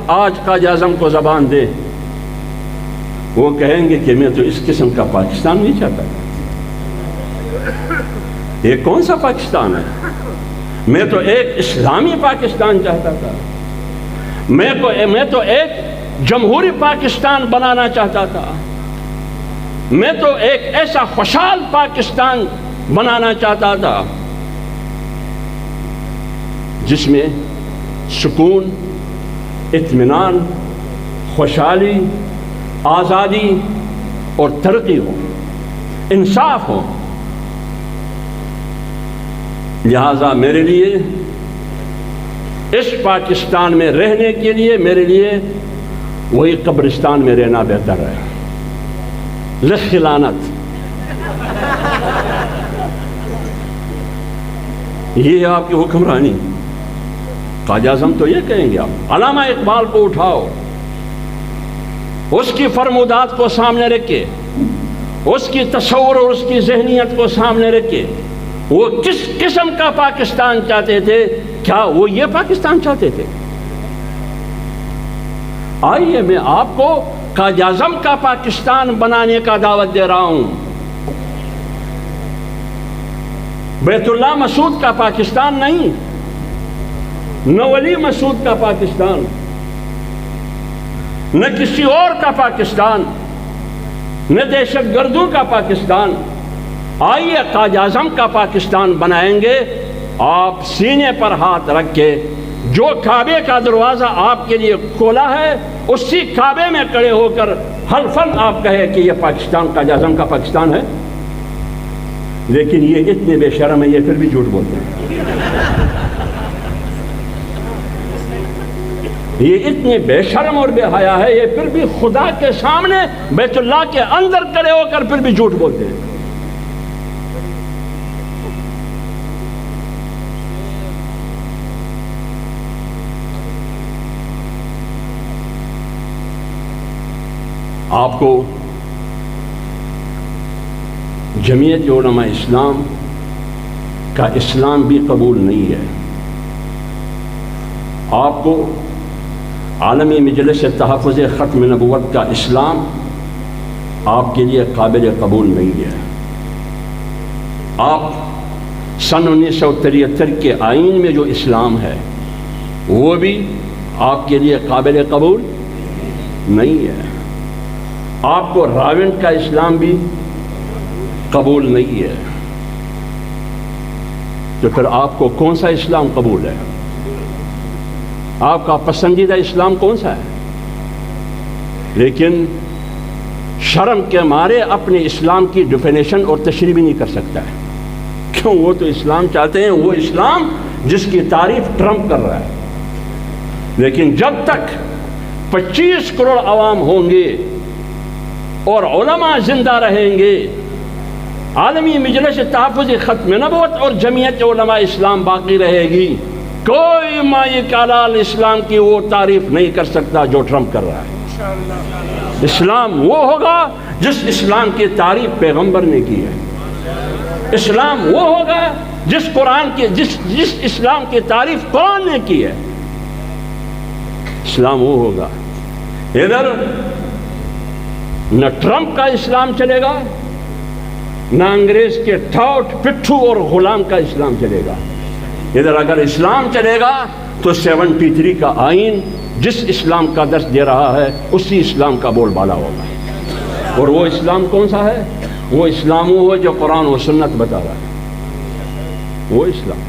آج قائد اعظم کو زبان دے، وہ کہیں گے کہ میں تو اس قسم کا پاکستان نہیں چاہتا۔ یہ کون سا پاکستان ہے؟ میں تو ایک اسلامی پاکستان چاہتا تھا، میں تو ایک جمہوری پاکستان بنانا چاہتا تھا، میں تو ایک ایسا خوشحال پاکستان بنانا چاہتا تھا جس میں سکون، اطمینان، خوشحالی، آزادی اور ترقی ہو، انصاف ہو۔ لہذا میرے لیے اس پاکستان میں رہنے کے لیے میرے لیے وہی قبرستان میں رہنا بہتر ہے۔ لکھ لعنت، یہ ہے آپ کی حکمرانی۔ قائد اعظم تو یہ کہیں گے، آپ علامہ اقبال کو اٹھاؤ، اس کی فرمودات کو سامنے رکھ کے، اس کی تصور اور اس کی ذہنیت کو سامنے رکھ کے، وہ کس قسم کا پاکستان چاہتے تھے؟ کیا وہ یہ پاکستان چاہتے تھے؟ آئیے میں آپ کو قائد اعظم کا پاکستان بنانے کا دعوت دے رہا ہوں۔ بیت اللہ مسعود کا پاکستان نہیں، نہ ولی مسعود کا پاکستان، نہ کسی اور کا پاکستان، نہ دہشت گردوں کا پاکستان۔ آئیے قائد اعظم کا پاکستان بنائیں گے۔ آپ سینے پر ہاتھ رکھ کے، جو کعبے کا دروازہ آپ کے لیے کھولا ہے، اسی کعبے میں کھڑے ہو کر حلفاً آپ کہے کہ یہ پاکستان قائد اعظم کا پاکستان ہے۔ لیکن یہ اتنے بے شرم ہیں، یہ پھر بھی جھوٹ بولتے ہیں۔ یہ اتنے بے شرم اور بے حیا ہے، یہ پھر بھی خدا کے سامنے بیت اللہ کے اندر کھڑے ہو کر پھر بھی جھوٹ بولتے ہیں۔ آپ کو جمعیت علماء اسلام کا اسلام بھی قبول نہیں ہے، آپ کو عالمی مجلس تحفظ ختم نبوت کا اسلام آپ کے لیے قابل قبول نہیں ہے، آپ سن 1973 کے آئین میں جو اسلام ہے وہ بھی آپ کے لیے قابل قبول نہیں ہے، آپ کو راونٹ کا اسلام بھی قبول نہیں ہے، تو پھر آپ کو کون سا اسلام قبول ہے؟ آپ کا پسندیدہ اسلام کون سا ہے؟ لیکن شرم کے مارے اپنے اسلام کی ڈیفینیشن اور تشریح بھی نہیں کر سکتا ہے، کیوں؟ وہ تو اسلام چاہتے ہیں، وہ اسلام جس کی تعریف ٹرمپ کر رہا ہے۔ لیکن جب تک 25 کروڑ عوام ہوں گے اور علماء زندہ رہیں گے، عالمی مجلس تحفظ ختم نبوت اور جمعیت علماء اسلام باقی رہے گی، کوئی مالک اعلیٰ اسلام کی وہ تعریف نہیں کر سکتا جو ٹرمپ کر رہا ہے۔ اسلام وہ ہوگا جس اسلام کی تعریف پیغمبر نے کی ہے، اسلام وہ ہوگا جس قرآن کی جس اسلام کی تعریف قرآن نے کی ہے، اسلام وہ ہوگا۔ ادھر نہ ٹرمپ کا اسلام چلے گا، نہ انگریز کے ٹھاٹ پٹھو اور غلام کا اسلام چلے گا۔ ادھر اگر اسلام چلے گا تو 73 کا آئین جس اسلام کا درس دے رہا ہے اسی اسلام کا بول بالا ہوگا۔ اور وہ اسلام کون سا ہے؟ وہ اسلام وہ ہے جو قرآن و سنت بتا رہا ہے، وہ اسلام۔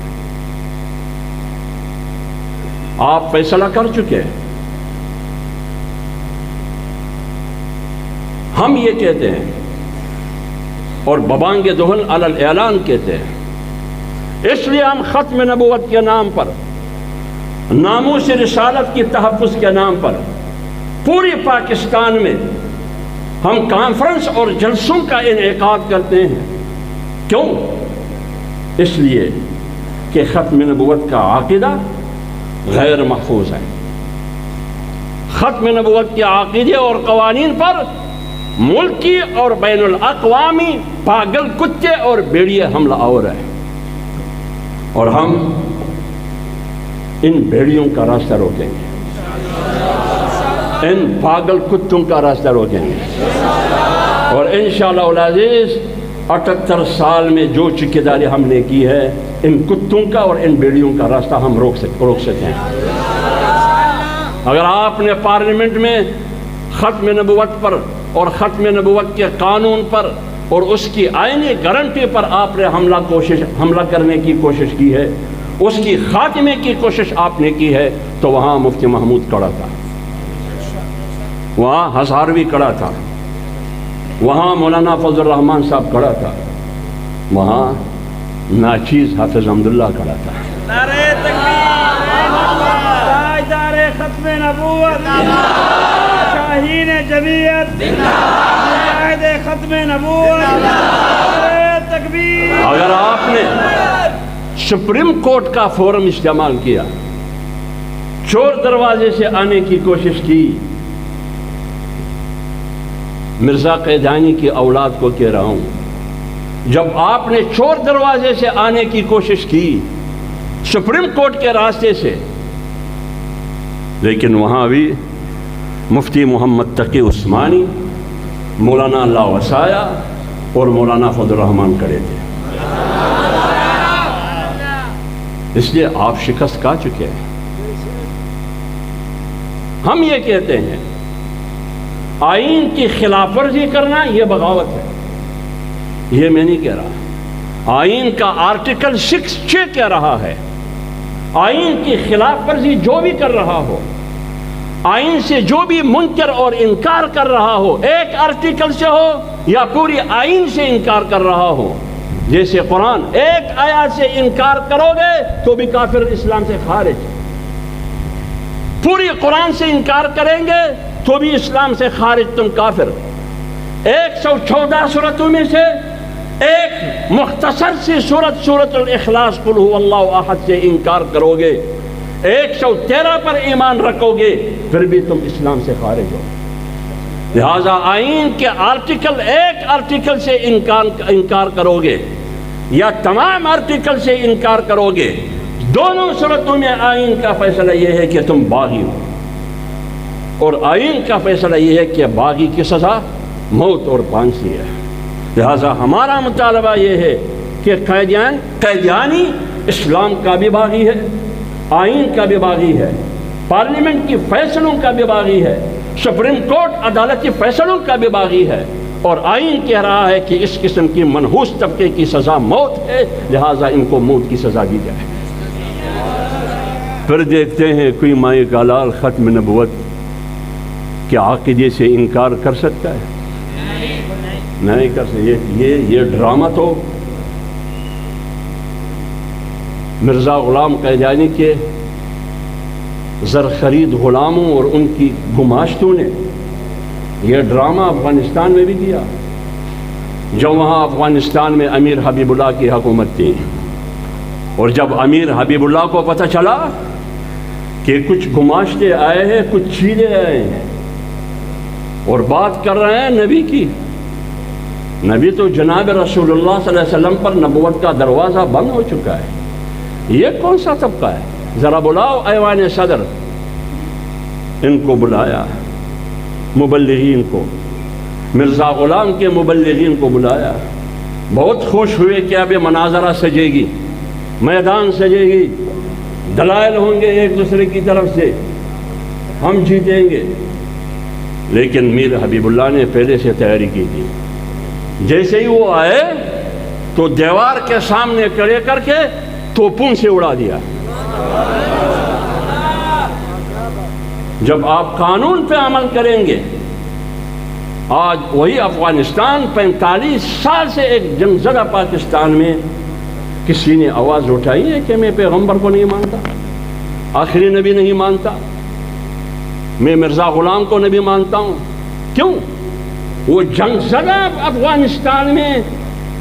آپ فیصلہ کر چکے ہیں، ہم یہ کہتے ہیں اور ببانگ دہن علی الاعلان کہتے ہیں، اس لیے ہم ختم نبوت کے نام پر، ناموس رسالت کی تحفظ کے نام پر پوری پاکستان میں ہم کانفرنس اور جلسوں کا انعقاد کرتے ہیں۔ کیوں؟ اس لیے کہ ختم نبوت کا عقیدہ غیر محفوظ ہے، ختم نبوت کے عقیدے اور قوانین پر ملکی اور بین الاقوامی پاگل کتے اور بیڑیے حملہ آور ہے، اور ہم ان بیڑیوں کا راستہ روکیں گے، ان پاگل کتوں کا راستہ روکیں گے، اور انشاءاللہ العزیز 78 سال میں جو چکیداری ہم نے کی ہے، ان کتوں کا اور ان بیڑیوں کا راستہ ہم روک سکتے ہیں۔ اگر آپ نے پارلیمنٹ میں ختم نبوت پر اور ختم نبوت کے قانون پر اور اس کی آئینی گارنٹی پر آپ نے حملہ کرنے کی کوشش کی ہے، اس کی خاتمے کی کوشش آپ نے کی ہے، تو وہاں مفتی محمود کھڑا تھا، وہاں ہزاروی کھڑا تھا، وہاں مولانا فضل الرحمان صاحب کھڑا تھا، وہاں ناچیز حافظ حمداللہ کھڑا تھا۔ نعرہ تکبیر، تاجدار ختم نبوت، شاہین جمعیت، مجاہد ختم نبوت، نعرہ تکبیر۔ اگر آپ نے سپریم کورٹ کا فورم استعمال کیا، چور دروازے سے آنے کی کوشش کی، مرزا قیدانی کی اولاد کو کہہ رہا ہوں، جب آپ نے چور دروازے سے آنے کی کوشش کی سپریم کورٹ کے راستے سے، لیکن وہاں بھی مفتی محمد تقی عثمانی، مولانا اللہ وسایا اور مولانا فضل الرحمان کھڑے تھے۔ اس لیے آپ شکست کھا چکے ہیں۔ ہم یہ کہتے ہیں آئین کی خلاف ورزی کرنا یہ بغاوت ہے، یہ میں نہیں کہہ رہا، آئین کا آرٹیکل 6 کہہ رہا ہے، آئین کی خلاف ورزی جو بھی کر رہا ہو، آئین سے جو بھی منکر اور انکار کر رہا ہو، ایک آرٹیکل سے ہو یا پوری آئین سے انکار کر رہا ہو، جیسے قرآن ایک آیات سے انکار کرو گے تو بھی کافر، اسلام سے خارج، پوری قرآن سے انکار کریں گے تو بھی اسلام سے خارج، تم کافر۔ 114 سورتوں میں سے ایک مختصر سی سورت الاخلاص قل هو اللہ احد سے انکار کرو گے، 113 پر ایمان رکھو گے، پھر بھی تم اسلام سے خارج ہو۔ لہذا آئین کے ایک آرٹیکل سے انکار کرو گے یا تمام آرٹیکل سے انکار کرو گے، دونوں صورتوں میں آئین کا فیصلہ یہ ہے کہ تم باغی ہو، اور آئین کا فیصلہ یہ ہے کہ باغی کی سزا موت اور پھانسی ہے۔ لہذا ہمارا مطالبہ یہ ہے کہ قیدیانی اسلام کا بھی باغی ہے، آئین کا بھی باغی ہے، پارلیمنٹ کی فیصلوں کا بھی باغی ہے، سپریم کورٹ عدالتی فیصلوں کا بھی باغی ہے، اور آئین کہہ رہا ہے کہ اس قسم کی منحوس طبقے کی سزا موت ہے، لہذا ان کو موت کی سزا دی جائے۔ پھر دیکھتے ہیں کوئی مائع کا لال ختم نبوت کے عقیدے سے انکار کر سکتا ہے؟ نہیں کر سکتا۔ یہ ڈرامہ تو مرزا غلام قیدانی کے زرخرید غلاموں اور ان کی گماشتوں نے یہ ڈرامہ افغانستان میں بھی دیا، جب وہاں افغانستان میں امیر حبیب اللہ کی حکومت تھی، اور جب امیر حبیب اللہ کو پتہ چلا کہ کچھ گماشتے آئے ہیں، کچھ چیلے آئے ہیں اور بات کر رہے ہیں نبی کی، نبی تو جناب رسول اللہ صلی اللہ علیہ وسلم پر نبوت کا دروازہ بند ہو چکا ہے، یہ کون سا طبقہ ہے؟ ذرا بلاؤ ایوان صدر، ان کو بلایا، مبلغین کو، مرزا غلام کے مبلغین کو بلایا، بہت خوش ہوئے کہ اب مناظرہ سجے گی، میدان سجے گی، دلائل ہوں گے ایک دوسرے کی طرف سے، ہم جیتیں گے۔ لیکن میر حبیب اللہ نے پہلے سے تیاری کی تھی، جیسے ہی وہ آئے تو دیوار کے سامنے کھڑے کر کے توپوں سے اڑا دیا۔ جب آپ قانون پہ عمل کریں گے، آج وہی افغانستان 45 سال سے ایک جنگ زدہ پاکستان میں کسی نے آواز اٹھائی ہے کہ میں پیغمبر کو نہیں مانتا، آخری نبی نہیں مانتا، میں مرزا غلام کو نبی مانتا ہوں؟ کیوں؟ وہ جنگ زدہ افغانستان میں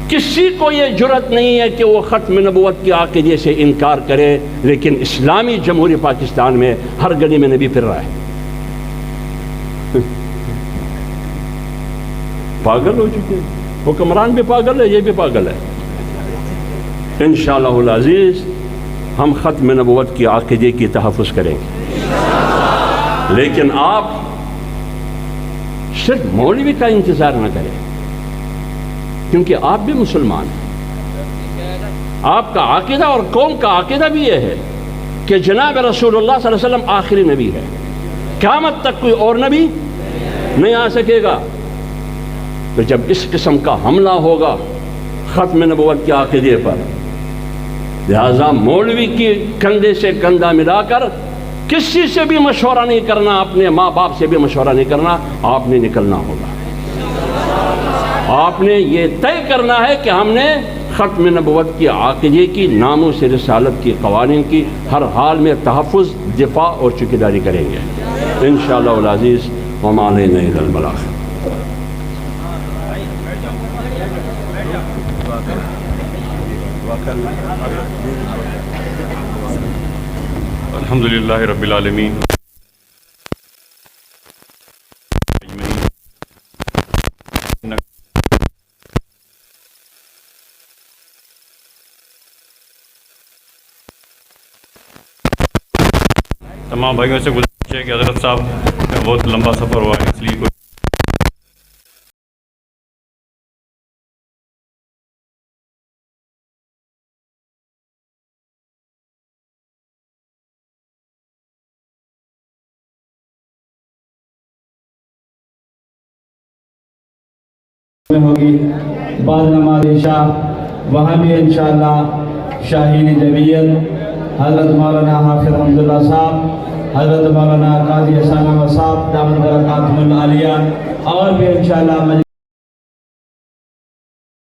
کسی کو یہ جرأت نہیں ہے کہ وہ ختم نبوت کے عقیدے سے انکار کرے، لیکن اسلامی جمہوری پاکستان میں ہر گلی میں نبی پھر رہا ہے۔ پاگل ہو چکے، حکمران بھی پاگل ہے، یہ بھی پاگل ہے۔ انشاءاللہ العزیز ہم ختم نبوت کی عقیدے کی تحفظ کریں گے، لیکن آپ صرف مولوی کا انتظار نہ کریں، کیونکہ آپ بھی مسلمان ہیں، آپ کا عقیدہ اور قوم کا عقیدہ بھی یہ ہے کہ جناب رسول اللہ صلی اللہ علیہ وسلم آخری نبی ہے، قیامت تک کوئی اور نبی نہیں آ سکے گا۔ تو جب اس قسم کا حملہ ہوگا ختم نبوت کے عقیدے پر، لہذا مولوی کی کندھے سے کندھا ملا کر کسی سے بھی مشورہ نہیں کرنا، اپنے ماں باپ سے بھی مشورہ نہیں کرنا، آپ نے نکلنا ہوگا۔ آپ نے یہ طے کرنا ہے کہ ہم نے ختم نبوت کی عقیدے کی، ناموس رسالت کی، قوانین کی ہر حال میں تحفظ، دفاع اور چوکیداری کریں گے انشاءاللہ العزیز۔ وما علینا الا البلاغ۔ الحمدللہ رب العالمین۔ تمام بھائیوں سے گزارش ہے کہ حضرت صاحب کا بہت لمبا سفر ہوا ہے، اس لیے کوئی ہوگی بعد نماز عشاء، وہاں بھی انشاءاللہ شاہین جمیعت حضرت مولانا حافظ حمداللہ صاحب، حضرت مولانا قاضی ثانوی صاحب دامت برکاتہم العالیہ، اور بھی انشاءاللہ